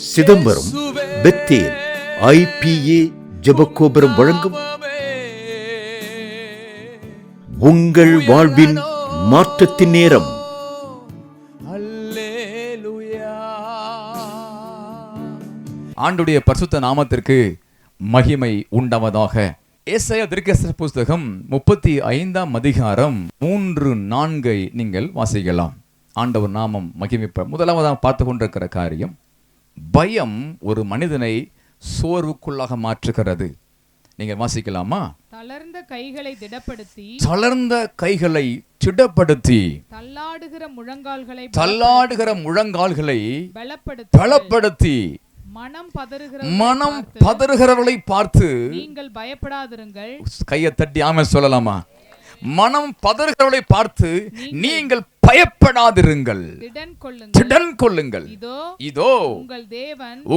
Chidambaram Bethel IPA ஜெபக்கோபுரம் வழங்கும் உங்கள் வாழ்வின் மாற்றத்தின் நேரம். ஆண்டுடைய பரிசுத்த நாமத்திற்கு மகிமை உண்டாவதாக. ஏசாயா தீர்க்கதரிசி புஸ்தகம் 35ஆம் அதிகாரம் 3-4 நீங்கள் வாசிக்கலாம். ஆண்டவர் நாமம் மகிமைப்ப. முதலாவதாக பார்த்து கொண்டிருக்கிற காரியம், பயம் ஒரு மனிதனை சோர்வுக்குள்ளாக மாற்றுகிறது. நீங்கள் வாசிக்கலாமா? தளர்ந்த கைகளை திடப்படுத்தி தள்ளாடுகிற முழங்கால்களை பலப்படுத்தி மனம் பதறுகிறவர்களை பார்த்து நீங்கள் பயப்படாதிருங்கள். கையை தட்டி ஆமென் சொல்லலாமா? மனம் பதறுகிறவர்களை பார்த்து நீங்கள் பயப்படாதிருங்கள், திடன் கொள்ளுங்கள். இதோ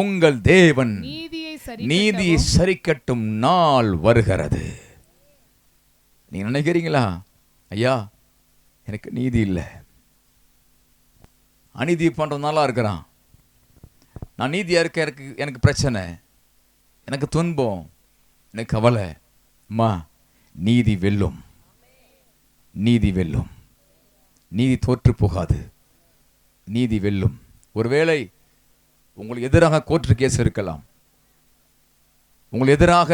உங்கள் தேவன் நீதியை சரிக்கட்டும் நாள் வருகிறது. நீங்க நினைக்கிறீங்களா, ஐயா எனக்கு நீதி இல்லை, அநீதி பண்றதுனால இருக்கிறான், நான் நீதியா இருக்க எனக்கு பிரச்சனை, எனக்கு துன்பம், எனக்கு கவலை. அம்மா, நீதி வெல்லும், நீதி வெல்லும். நீதி தோற்று போகாது, நீதி வெல்லும். ஒருவேளை உங்களுக்கு எதிராக கோர்ட்டு கேஸ் இருக்கலாம், உங்களுக்கு எதிராக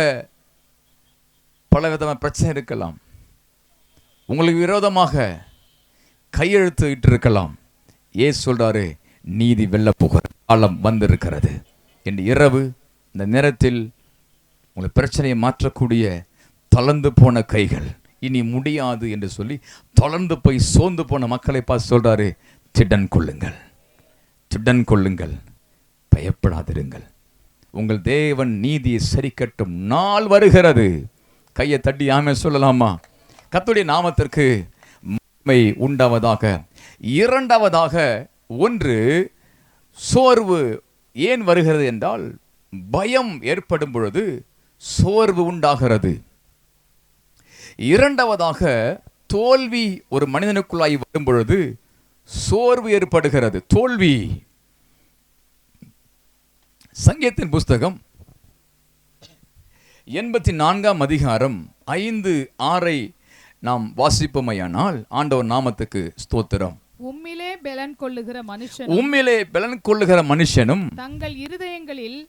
பல விதமான பிரச்சனை இருக்கலாம், உங்களுக்கு விரோதமாக கையெழுத்து இட்டு இருக்கலாம். ஏசு சொல்றாரு, நீதி வெல்ல போகிற காலம் வந்திருக்கிறது. இன்று இரவு இந்த நேரத்தில் உங்களுக்கு பிரச்சனையை மாற்றக்கூடிய தளர்ந்து போன கைகள், இனி முடியாது என்று சொல்லி தொடர்ந்து போய் சோர்ந்து போன மக்களை பார்த்து சொல்றாரு, திடன் கொள்ளுங்கள், திடன் கொள்ளுங்கள், பயப்படாதிருங்கள். உங்கள் தேவன் நீதியை சரிக்கட்டும் நாள் வருகிறது. கையை தட்டி ஆமென் சொல்லலாமா? கர்த்தருடைய நாமத்திற்கு மகிமை உண்டாவதாக. இரண்டாவதாக, ஒன்று, சோர்வு ஏன் வருகிறது என்றால், பயம் ஏற்படும் பொழுது சோர்வு உண்டாகிறது. இரண்டாவதாக, தோல்வி ஒரு மனிதனுக்குள்ளாய் வரும் பொழுது சோர்வு ஏற்படுகிறது. தோல்வி. சங்கீதத்தின் புஸ்தகம் 84ஆம் அதிகாரம் 5-6 நாம் வாசிப்போமையானால், ஆண்டவர் நாமத்துக்கு ஸ்தோத்திரம். உம்மிலே பெலன் கொள்ளுகிற மனுஷனும் தங்கள் இருதயங்களில்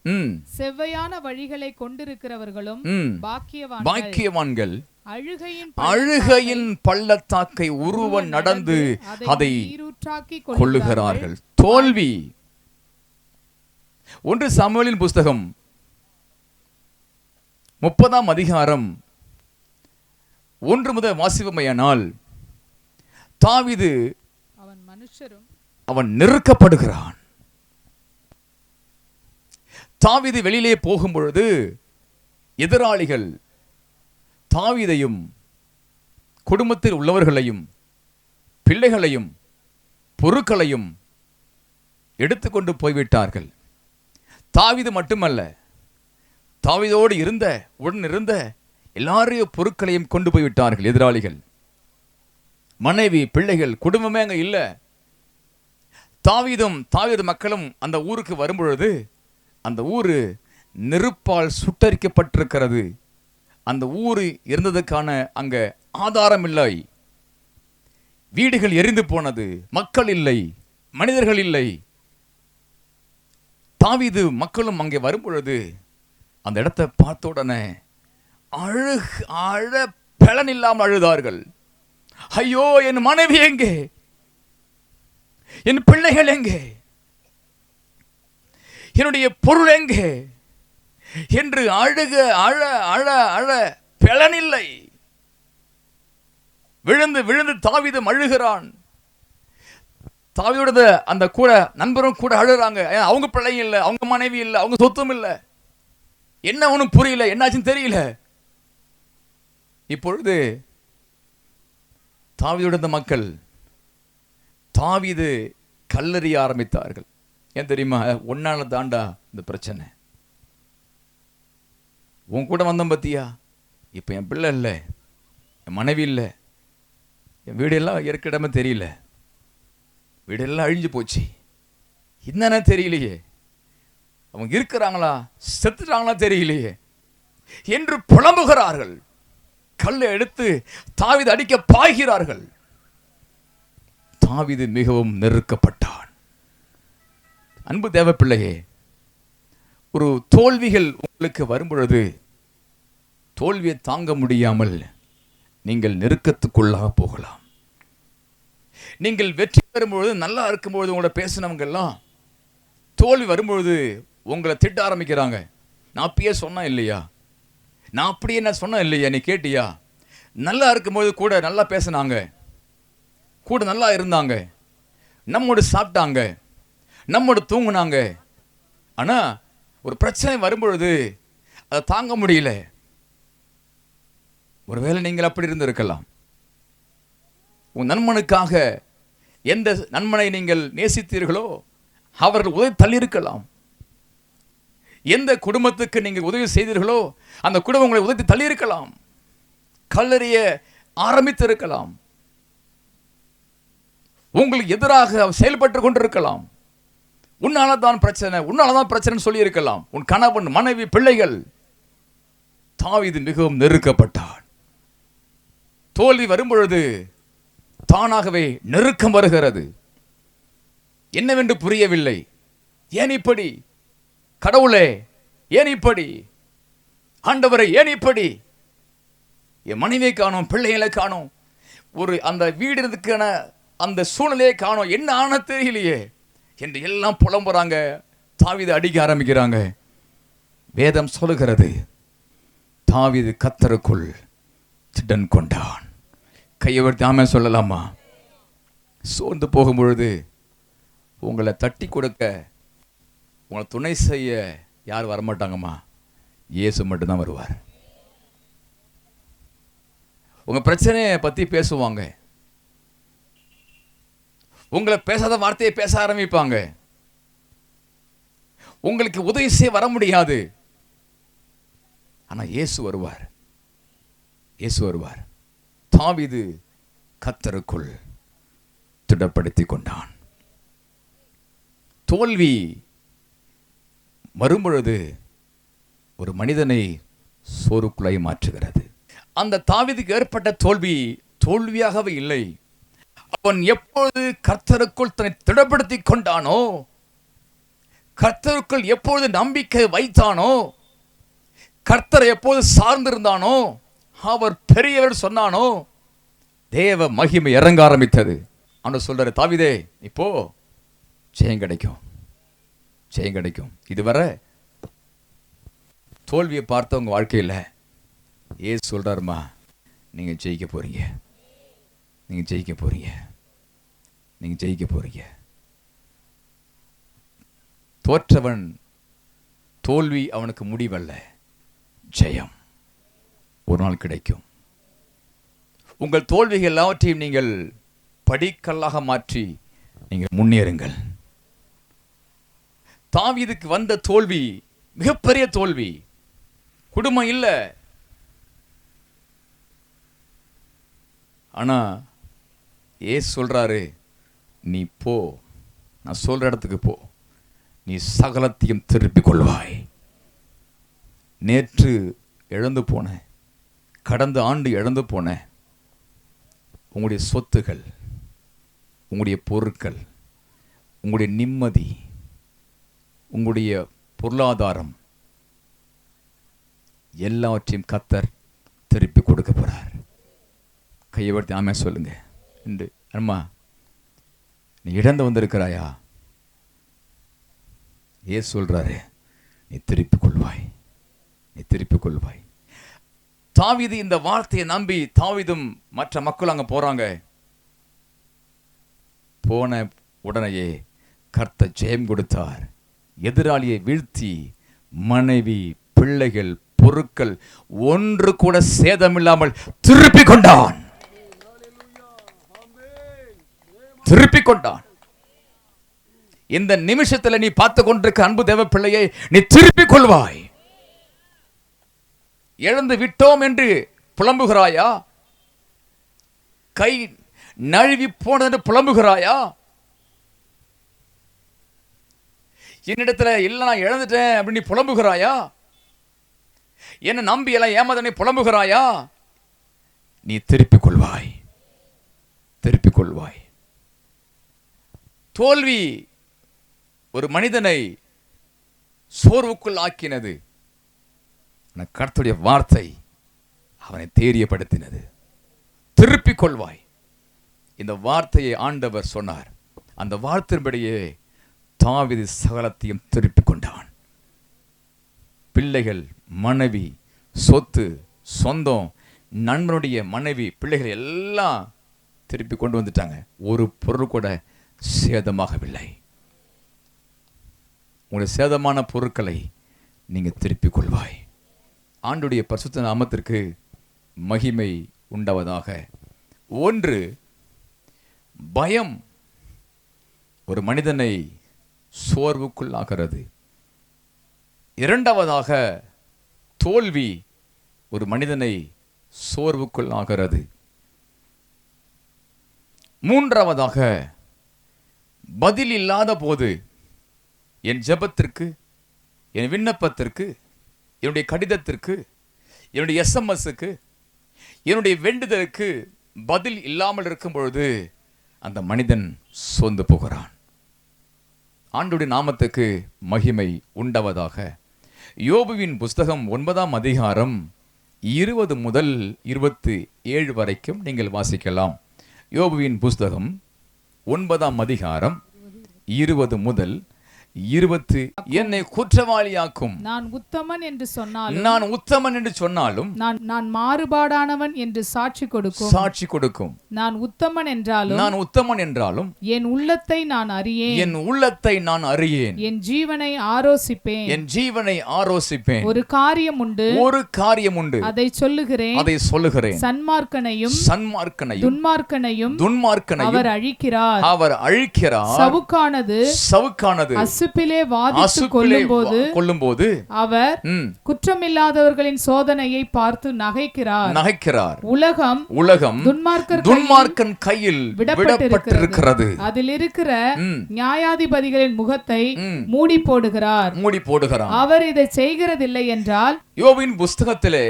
செவ்வையான வழிகளை கொண்டிருக்கிறவர்களும் பாக்கியவான்கள். அழுகையின் பள்ளத்தாக்கை உருவ நடந்து அதை கொள்ளுகிறார்கள். தோல்வி. 1 சாமுவேலின் புஸ்தகம் 30ஆம் அதிகாரம் 1 முதல் வாசிப்போமையானால், தாவீது அவன் நெருக்கப்படுகிறான். தாவீது வெளியிலே போகும் பொழுது எதிராளிகள் தாவீதையும் குடும்பத்தில் உள்ளவர்களையும் பிள்ளைகளையும் பொருட்களையும் எடுத்துக்கொண்டு போய்விட்டார்கள். தாவீது மட்டுமல்ல, தாவீதோடு உடன் இருந்த எல்லாரையும் பொருட்களையும் கொண்டு போய்விட்டார்கள் எதிராளிகள். மனைவி, பிள்ளைகள், குடும்பமே அங்க இல்ல. தாவீது மக்களும் அந்த ஊருக்கு வரும்பொழுது அந்த ஊரு நெருப்பால் சுட்டரிக்கப்பட்டிருக்கிறது. அந்த ஊரு இருந்ததுக்கான அங்க ஆதாரம் இல்லை. வீடுகள் எரிந்து போனது, மக்கள் இல்லை, மனிதர்கள் இல்லை. தாவீது மக்களும் அங்கே வரும்பொழுது அந்த இடத்தை பார்த்த உடனே அழ பலன் இல்லாமல் அழுதார்கள். ஐயோ, என் மனைவி எங்கே, என் பிள்ளைகள் எங்கே, என்னுடைய பொருள் எங்கே என்று அழுக அழ அழ அழ பலனில்லை. விழுந்து தாவீது அழுகிறான். தாவீதோட அந்த கூட நண்பரும் கூட அழுறாங்க. அவங்க பிள்ளைங்க இல்லை, அவங்க மனைவி இல்லை, அவங்க சொத்தும் இல்லை. என்ன ஒன்றும் புரியல, என்னாச்சுன்னு தெரியல. இப்பொழுது தாவீதோட மக்கள் தாவீது கல்லெறிய ஆரம்பித்தார்கள். ஏன் தெரியுமா? ஒன்னால தாண்டா இந்த பிரச்சனை. உன் கூட வந்தோம் பத்தியா, இப்போ என் பிள்ளை இல்லை, என் மனைவி இல்லை, என் வீடெல்லாம் இருக்க இடமே தெரியல, வீடெல்லாம் அழிஞ்சு போச்சு, என்னன்னு தெரியலையே, அவங்க இருக்கிறாங்களா செத்துட்டாங்களா தெரியலையே என்று புலம்புகிறார்கள். கல்லை எடுத்து தாவீது அடிக்க பாய்கிறார்கள். தாவீது மிகவும் நெருக்கப்பட்டான். அன்பு தேவ பிள்ளையே, ஒரு தோல்விகள் உங்களுக்கு வரும்பொழுது தோல்வியை தாங்க முடியாமல் நீங்கள் நெருக்கத்துக்குள்ளாக போகலாம். நீங்கள் வெற்றி பெறும்பொழுது, நல்லா இருக்கும்பொழுது உங்களோட பேசினவங்க எல்லாம் தோல்வி வரும்பொழுது உங்களை திட்ட ஆரம்பிக்கிறாங்க. நான் அப்பயே சொன்னேன் இல்லையா, நான் அப்படியே நான் சொன்னேன் இல்லையா, நீ கேட்டியா? நல்லா இருக்கும்போது கூட நல்லா பேசினாங்க, கூட நல்லா இருந்தாங்க, நம்மோடு சாப்பிட்டாங்க, நம்மோடு தூங்குனாங்க. ஆனால் ஒரு பிரச்சனை வரும்பொழுது அதை தாங்க முடியல. ஒருவேளை நீங்கள் அப்படி இருந்திருக்கலாம். உன் நண்பனுக்காக எந்த நண்பனை நீங்கள் நேசித்தீர்களோ அவர்கள் உதவி தள்ளியிருக்கலாம். எந்த குடும்பத்துக்கு நீங்கள் உதவி செய்தீர்களோ அந்த குடும்பம் உங்களை உதவி தள்ளியிருக்கலாம். கல்லறிய ஆரம்பித்திருக்கலாம். உங்களுக்கு எதிராக செயல்பட்டு கொண்டிருக்கலாம். உன்னாலதான் பிரச்சனை, உன்னாலதான் பிரச்சனை சொல்லி இருக்கலாம். உன் கணவன், மனைவி, பிள்ளைகள். தாவீது மிகவும் நெருக்கப்பட்டான். தோல்வி வரும்பொழுது தானாகவே நெருக்கம் வருகிறது. என்னவென்று புரியவில்லை. ஏன் இப்படி? கடவுளே ஏன் இப்படி? ஆண்டவரை ஏன் இப்படி? என் மனைவியை காணோம், பிள்ளைகளை காணோம், ஒரு அந்த வீடுக்கான அந்த சூழ்நிலையை காணோம், என்ன ஆன தெரியலையே என்று எல்லாம் புலம்புறாங்க. தாவீது அடிக்க ஆரம்பிக்கிறாங்க. வேதம் சொல்லுகிறது, தாவீது கர்த்தருக்குள் திடன் கொண்டான். கையவர்த்தி ஆமென் சொல்லலாமா? சோர்ந்து போகும்பொழுது உங்களை தட்டி கொடுக்க, உங்களை துணை செய்ய யார் வரமாட்டாங்கம்மா? இயேசு மட்டும்தான் வருவார். உங்க பிரச்சனையை பத்தி பேசுவாங்க. உங்களை பேசாத வார்த்தையை பேச ஆரம்பிப்பாங்க. உங்களுக்கு உதவி செய்ய வர முடியாது. ஆனா இயேசு வருவார். இயேசு வருவார். தாவீது கர்த்தருக்குள் திடப்படுத்திக் கொண்டான். தோல்வி வரும்பொழுது ஒரு மனிதனை சோறுக்குள்ளாய் மாற்றுகிறது. அந்த தாவீதுக்கு ஏற்பட்ட தோல்வி தோல்வியாகவே இல்லை. அவன் எப்பொழுது கர்த்தருக்குள் தன்னை திடப்படுத்திக் கொண்டானோ, கர்த்தருக்குள் எப்பொழுது நம்பிக்கை வைத்தானோ, கர்த்தரை எப்போது சார்ந்திருந்தானோ, அவர் பெரியவர் சொன்னானோ, தேவ மகிமை இறங்க ஆரம்பித்தது. அவன் சொல்றாரு, தாவீதே இப்போ ஜெயம் கிடைக்கும், ஜெயம் கிடைக்கும். இதுவரை தோல்வியை பார்த்தவங்க வாழ்க்கையில் ஏசு சொல்றாருமா, நீங்க ஜெயிக்க போறீங்க, நீங்க ஜெயிக்க போறீங்க, நீங்க ஜெயிக்க போறீங்க. தோற்றவன் தோல்வி அவனுக்கு முடிவல்ல, ஜெயம் ஒரு நாள் கிடைக்கும். உங்கள் தோல்விகள் எல்லாவற்றையும் நீங்கள் படிக்கல்லாக மாற்றி நீங்கள் முன்னேறுங்கள். தாவீதுக்கு வந்த தோல்வி மிகப்பெரிய தோல்வி. குடும்பம் இல்லை, ஆனா ஏசு சொல்றாரு, நீ போ, நான் சொல்ற இடத்துக்கு போ, நீ சகலத்தையும் திருப்பிக் கொள்வாய். நேற்று இழந்து போன, கடந்த ஆண்டு இழந்து போன உங்களுடைய சொத்துகள், உங்களுடைய பொருட்கள், உங்களுடைய நிம்மதி, உங்களுடைய பொருளாதாரம் எல்லாவற்றையும் கர்த்தர் திருப்பி கொடுக்க போறார். கையவர்த்தி ஆமென் சொல்லுங்க. என்று அம்மா, நீ இழந்து வந்திருக்கிறாயா? ஏசு சொல்றாரு, நீ திருப்பிக் கொள்வாய், நீ திருப்பிக் கொள்வாய். தாவீது இந்த வார்த்தையை நம்பி தாவீதும் மற்ற மக்கள் அங்க போறாங்க. போன உடனேயே கர்த்தர் ஜெயம் கொடுத்தார். எதிராளியை வீழ்த்தி மனைவி, பிள்ளைகள், பொருட்கள் ஒன்று கூட சேதமில்லாமல் திருப்பிக் கொண்டான், திருப்பிக் கொண்டான். இந்த நிமிஷத்துல நீ பார்த்து கொண்டிருக்க அன்பு தேவ பிள்ளையை, நீ திருப்பிக் கொள்வாய். இழந்து விட்டோம் என்று புலம்புகிறாயா? கை நழுவி போனது என்று புலம்புகிறாயா? என்னிடத்துல இல்லை நான் இழந்துட்டேன் அப்படின்னு நீ புலம்புகிறாயா? என்ன நம்பி எல்லாம் ஏமாதனை புலம்புகிறாயா? நீ திருப்பிக் கொள்வாய், திருப்பிக் கொள்வாய். தோல்வி ஒரு மனிதனை சோர்வுக்குள் ஆக்கினது. கர்த்தருடைய வார்த்தை அவனை தைரியப்படுத்தினது. திருப்பிக் கொள்வாய். இந்த வார்த்தையை ஆண்டவர் சொன்னார். அந்த வார்த்தையின்படியே தாவீது சகலத்தையும் திருப்பிக் கொண்டான். பிள்ளைகள், மனைவி, சொத்து, சொந்தம், நண்பனுடைய மனைவி, பிள்ளைகள் எல்லாம் திருப்பி கொண்டு வந்துட்டாங்க. ஒரு பொருள் கூட சேதமாகவில்லை. உங்களுடைய சேதமான பொருட்களை நீங்க திருப்பிக் கொள்வாய். ஆண்டுடைய பரிசுத்த நாமத்திற்கு மகிமை உண்டாவதாக. ஒன்று, பயம் ஒரு மனிதனை சோர்வுக்குள் ஆகிறது. இரண்டாவதாக, தோல்வி ஒரு மனிதனை சோர்வுக்குள் ஆகிறது. மூன்றாவதாக, பதில் இல்லாத போது என் ஜெபத்திற்கு, என் விண்ணப்பத்திற்கு, என்னுடைய கடிதத்திற்கு, என்னுடைய எஸ்எம்எஸ்க்கு, என்னுடைய வேண்டுதலுக்கு பதில் இல்லாமல் இருக்கும் பொழுது அந்த மனிதன் சோர்ந்து போகிறான். ஆண்டவருடைய நாமத்துக்கு மகிமை உண்டாவதாக. யோபுவின் புஸ்தகம் 9ஆம் அதிகாரம் 20 முதல் 27 வரைக்கும் நீங்கள் வாசிக்கலாம். யோபுவின் புஸ்தகம் 9ஆம் அதிகாரம் 20 முதல் 20. என்னை குற்றவாளியாக்கும், நான் உத்தமன் என்று சொன்னாலும், நான் உத்தமன் என்று சொன்னாலும், நான் மாறுபாடானவன் என்று சாட்சி கொடுக்கும். நான் உத்தமன் என்றாலும், என் உள்ளத்தை நான் அறியேன். என் ஜீவனை ஆரோசிப்பேன். ஒரு காரியம் உண்டு, அதை சொல்லுகிறேன். சன்மார்க்கனையும் துன்மார்க்கனையும் அவர் அழிக்கிறார். சவுக்கானது அசுப்பிலே வாதித்து கொல்லும்போது அவர் குற்றமில்லாதவர்களின் சோதனையை பார்த்து நகைக்கிறார். உலகம் துன்மார்க்கன் கையில் விடப்பட்டிருக்கிறது. அதில் இருக்கிற நியாயாதிபதிகளின் முகத்தை மூடி போடுகிறார். அவர் இதை செய்கிறதில்லை என்றால், யோபுவின் புஸ்தகத்திலே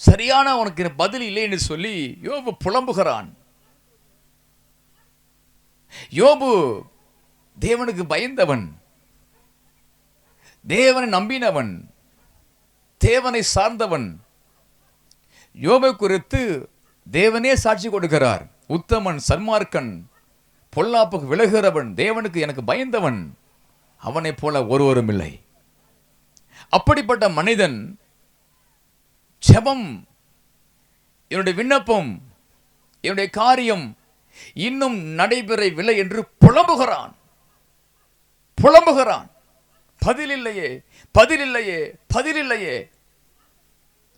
சரியான உனக்கு பதில் இல்லை என்று சொல்லி யோபு புலம்புகிறான். யோபு தேவனுக்கு பயந்தவன், தேவனை நம்பினவன், தேவனை சார்ந்தவன். யோபை குறித்து தேவனே சாட்சி கொடுக்கிறார். உத்தமன், சன்மார்க்கன், பொல்லாப்புக்கு விலகுகிறவன், தேவனுக்கு எனக்கு பயந்தவன், அவனை போல ஒருவரும் இல்லை. அப்படிப்பட்ட மனிதன் ஜெபம், என்னுடைய விண்ணப்பம், என்னுடைய காரியம் இன்னும் நடைபெறவில்லை என்று புலம்புகிறான். பதில் இல்லையே.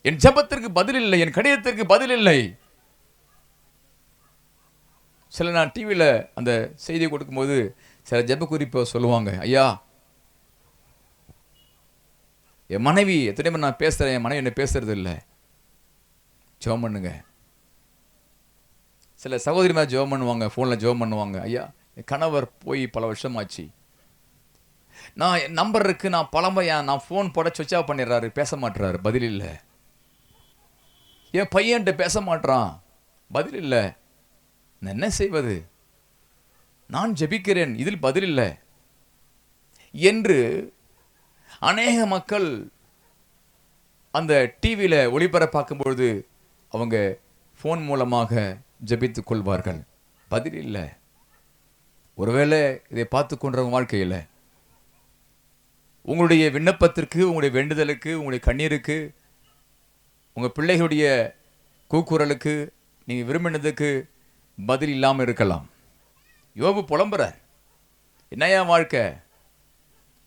என் ஜெபத்திற்கு பதில் இல்லை, என் கடிதத்திற்கு பதில் இல்லை. சில நான் டிவியில் அந்த செய்தி கொடுக்கும்போது சில ஜெப குறிப்பை சொல்லுவாங்க. ஐயா, என் மனைவி எத்தனை நான் பேசுறேன், என் மனைவி என்ன பேசுறது இல்லை, ஜெபம் பண்ணுங்க. சில சகோதரி மாதிரி ஜெபம் பண்ணுவாங்க, ஃபோனில் ஜெபம் பண்ணுவாங்க. ஐயா, என் கணவர் போய் பல வருஷம் ஆச்சு, நான் நம்பர் இருக்கு, நான் பழம்பையா, நான் ஃபோன் போட சுவிட்ச் ஆஃப் பண்ணிடுறாரு, பேச மாட்டுறாரு, பதில் இல்லை. என் பையன்ட்டு பேச மாட்டான், பதில் இல்லை. நான் என்ன செய்வது? நான் ஜெபிக்கிறேன், இதில் பதில் இல்லை என்று அநேக மக்கள் அந்த டிவியில் ஒளிபரப்பாக்கும் பொழுது அவங்க ஃபோன் மூலமாக ஜெபித்துக் கொள்வார்கள். பதில் இல்லை. ஒருவேளை இதை பார்த்து கொண்டவங்க வாழ்க்கையில் உங்களுடைய விண்ணப்பத்திற்கு, உங்களுடைய வேண்டுதலுக்கு, உங்களுடைய கண்ணீருக்கு, உங்கள் பிள்ளைகளுடைய கூக்குரலுக்கு, நீங்கள் விரும்பினதுக்கு பதில் இல்லாமல் இருக்கலாம். யோபு புலம்புறார். என்னையா வாழ்க்கை,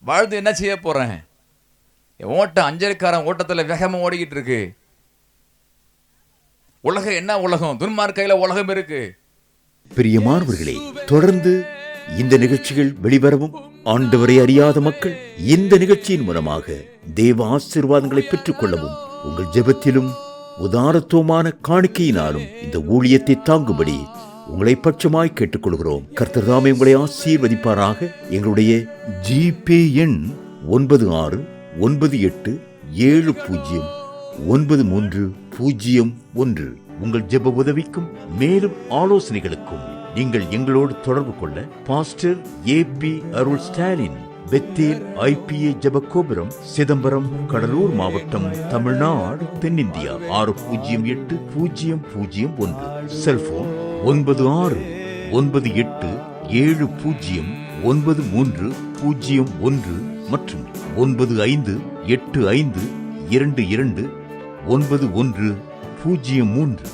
வாழ்ந்து என்ன செய்ய போகிறேன்? ஓட்டம் அஞ்சலிக்காரன் ஓட்டத்தில் வேகமாக ஓடிக்கிட்டு இருக்கு. உலகம் என்ன உலகம், துன்மார்க்கையில் உலகம் இருக்கு. பிரியமானவர்களே, தொடர்ந்து இந்த நிகழ்ச்சிகள் வெளிவரவும் ஆண்டவரை அறியாத மக்கள் இந்த நிகழ்ச்சியின் மூலமாக தேவ ஆசீர்வாதங்களை பெற்றுக் கொள்ளவும் உங்கள் ஜெபத்திலும் உதாரத்துவமான காணிக்கையினாலும் இந்த ஊழியத்தை தாங்கும்படி உங்களை பட்சமாய் கேட்டுக்கொள்கிறோம். கர்த்தர் தாமே உங்களை ஆசீர்வதிப்பாராக. எங்களுடைய ஜிபே எண் 9678709301. உங்கள் ஜெப உதவிக்கும் மேலும் ஆலோசனைகளுக்கும் நீங்கள் எங்களோடு தொடர்பு கொள்ள பாஸ்டர் AP அருள் ஸ்டாலின், பெத்தேல் IPA ஜெபகோபுரம், சிதம்பரம், கடலூர் மாவட்டம், தமிழ்நாடு, தென்னிந்தியா 608001. செல்போன் 9698709301 மற்றும் 9585229103.